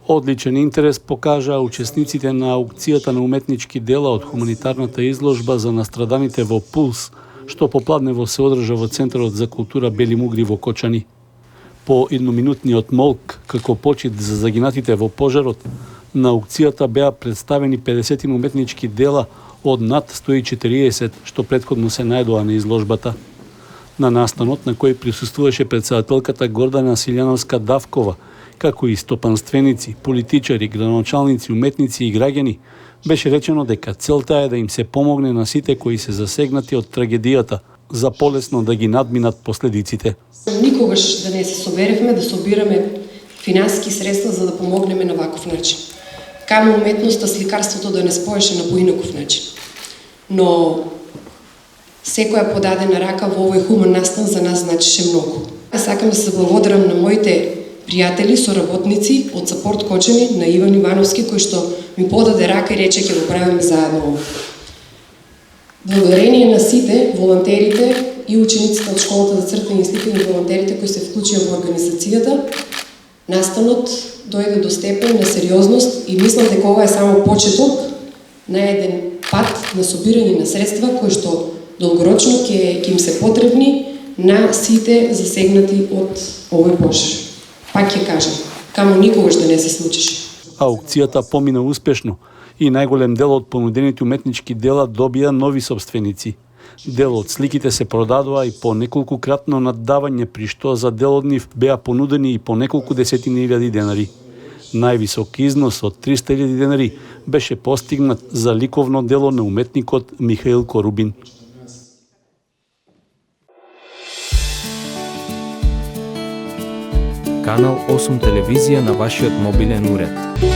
Одличен интерес покажаа учесниците на аукцијата на уметнички дела од хуманитарната изложба за настраданите во Пулс, што попладнево се одржа во Центарот за култура Бели Мугри во Кочани. По едноминутниот молк, како почит за загинатите во пожарот, на аукцијата беа представени 50 уметнички дела од над 140, што претходно се најдоа на изложбата. На настанот, на кој присуствуваше претседателката Гордана Силјановска-Давкова, како и стопанственици, политичари, градоначалници, уметници и граѓани, беше речено дека целта е да им се помогне на сите кои се засегнати од трагедијата, за полесно да ги надминат последиците. Никогаш да не се соберевме да собираме финансиски средства за да помогнеме на ваков начин. Камо уметноста, сликарството да не споеше на поинаков начин. Но секоја подадена рака во овој хуман настан за нас значише многу. Сакам да се благодарам на моите пријатели, соработници од Сапорт Кочани, на Иван Ивановски, кој што ми подаде рака и рече ќе го правиме заедно. Благодарение на сите, волонтерите и учениците од школата за цртање и сликање, волонтерите кои се вклучија во организацијата, настанот дојде до степен на сериозност и мислам дека ова е само почеток на еден пат на собирање на средства кои што долгорочно ќе им се потребни на сите засегнати од овој пожар. Пак ќе кажам, камо никогаш да не се случише. Аукцијата помина успешно и најголем дел од понудените уметнички дела добија нови собственици. Дел од сликите се продадоа и по неколкукратно наддавање, при што за дел од нив беа понудени и по неколку десетини илјади денари. Највисок износ од 300.000 денари беше постигнат за ликовно дело на уметникот Михаил Корубин. Канал 8 телевизија на вашиот мобилен уред.